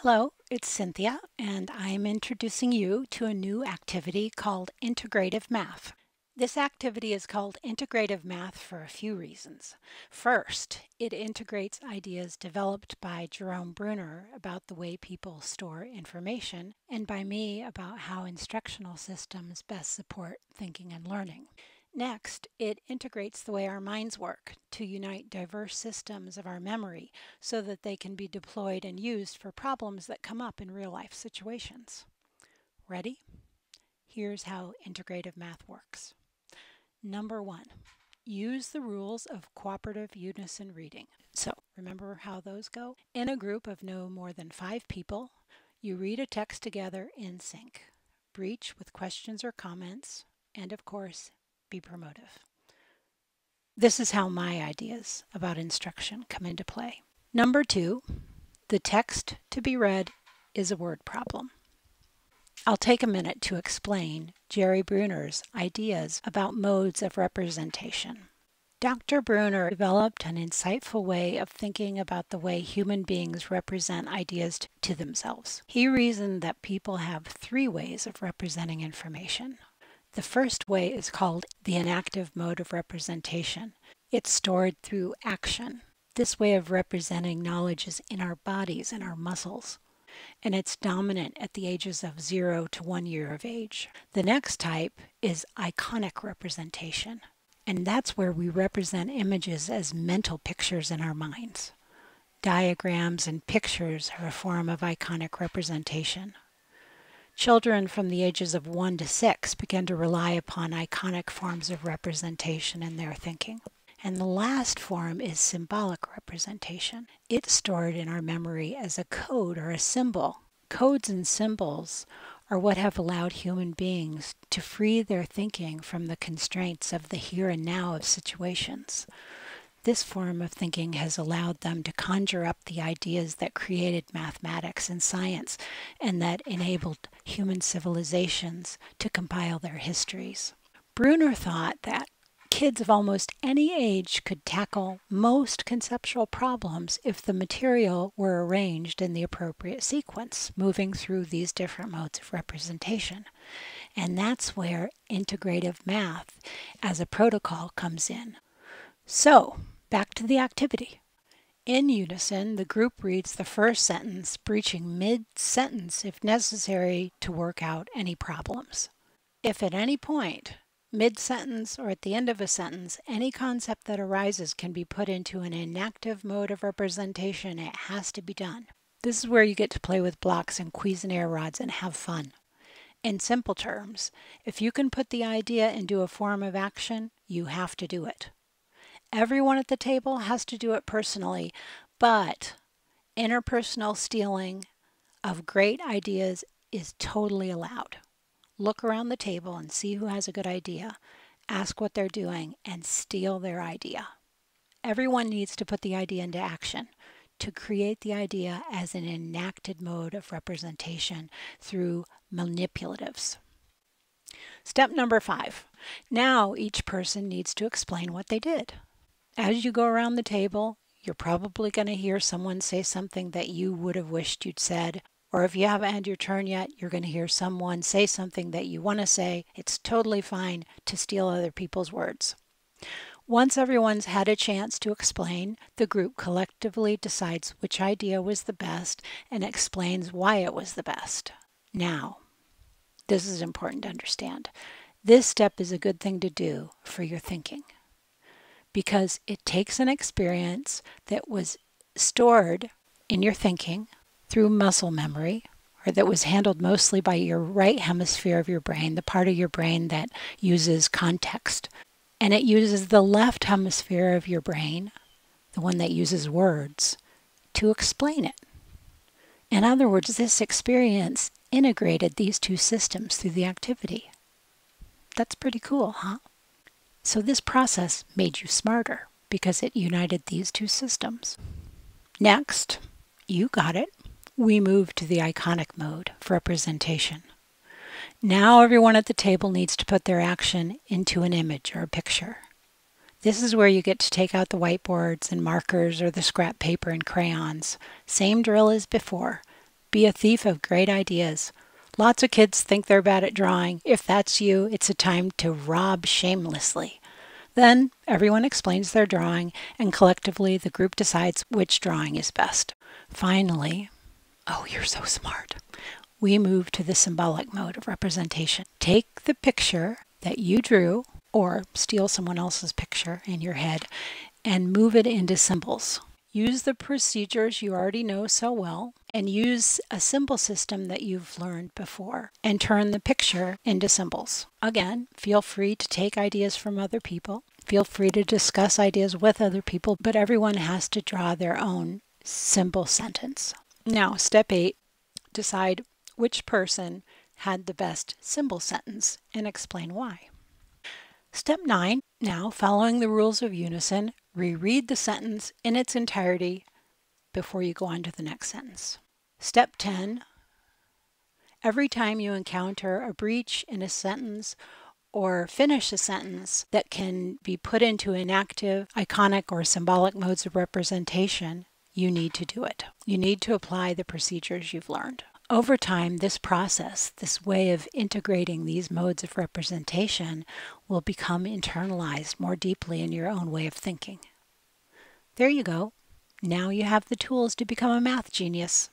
Hello, it's Cynthia, and I'm introducing you to a new activity called Integrative Math. This activity is called Integrative Math for a few reasons. First, it integrates ideas developed by Jerome Bruner about the way people store information, and by me about how instructional systems best support thinking and learning. Next, it integrates the way our minds work to unite diverse systems of our memory so that they can be deployed and used for problems that come up in real-life situations. Ready? Here's how integrative math works. Number 1, use the rules of Cooperative Unison Reading. So, remember how those go? In a group of no more than 5 people, you read a text together in sync. Breach with questions or comments, and of course, be promotive. This is how my ideas about instruction come into play. Number 2, the text to be read is a word problem. I'll take a minute to explain Jerry Bruner's ideas about modes of representation. Dr. Bruner developed an insightful way of thinking about the way human beings represent ideas to themselves. He reasoned that people have 3 ways of representing information. The first way is called the inactive mode of representation. It's stored through action. This way of representing knowledge is in our bodies and our muscles, and it's dominant at the ages of 0 to 1 year of age. The next type is iconic representation, and that's where we represent images as mental pictures in our minds. Diagrams and pictures are a form of iconic representation. Children from the ages of 1 to 6 begin to rely upon iconic forms of representation in their thinking. And the last form is symbolic representation. It's stored in our memory as a code or a symbol. Codes and symbols are what have allowed human beings to free their thinking from the constraints of the here and now of situations. This form of thinking has allowed them to conjure up the ideas that created mathematics and science and that enabled human civilizations to compile their histories. Bruner thought that kids of almost any age could tackle most conceptual problems if the material were arranged in the appropriate sequence, moving through these different modes of representation. And that's where integrative math as a protocol comes in. So, back to the activity. In unison, the group reads the first sentence, breaching mid-sentence if necessary to work out any problems. If at any point, mid-sentence or at the end of a sentence, any concept that arises can be put into an inactive mode of representation, it has to be done. This is where you get to play with blocks and Cuisenaire rods and have fun. In simple terms, if you can put the idea into a form of action, you have to do it. Everyone at the table has to do it personally, but interpersonal stealing of great ideas is totally allowed. Look around the table and see who has a good idea, ask what they're doing, and steal their idea. Everyone needs to put the idea into action to create the idea as an enacted mode of representation through manipulatives. Step number 5. Now each person needs to explain what they did. As you go around the table, you're probably going to hear someone say something that you would have wished you'd said, or if you haven't had your turn yet, you're going to hear someone say something that you want to say. It's totally fine to steal other people's words. Once everyone's had a chance to explain, the group collectively decides which idea was the best and explains why it was the best. Now, this is important to understand. This step is a good thing to do for your thinking, because it takes an experience that was stored in your thinking through muscle memory, or that was handled mostly by your right hemisphere of your brain, the part of your brain that uses context, and it uses the left hemisphere of your brain, the one that uses words, to explain it. In other words, this experience integrated these 2 systems through the activity. That's pretty cool, huh? So this process made you smarter because it united these 2 systems. Next, you got it. We move to the iconic mode of representation. Now everyone at the table needs to put their action into an image or a picture. This is where you get to take out the whiteboards and markers or the scrap paper and crayons. Same drill as before. be a thief of great ideas. Lots of kids think they're bad at drawing. If that's you, it's a time to rob shamelessly. Then everyone explains their drawing, and collectively the group decides which drawing is best. Finally, oh, you're so smart, we move to the symbolic mode of representation. Take the picture that you drew, or steal someone else's picture in your head, and move it into symbols. Use the procedures you already know so well, and use a symbol system that you've learned before, and turn the picture into symbols. Again, feel free to take ideas from other people. Feel free to discuss ideas with other people, but everyone has to draw their own symbol sentence. Now, step 8, decide which person had the best symbol sentence and explain why. Step 9, now following the rules of unison, reread the sentence in its entirety before you go on to the next sentence. Step 10, every time you encounter a breach in a sentence or finish a sentence that can be put into inactive, iconic, or symbolic modes of representation, you need to do it. You need to apply the procedures you've learned. Over time, this process, this way of integrating these modes of representation, will become internalized more deeply in your own way of thinking. There you go. Now you have the tools to become a math genius.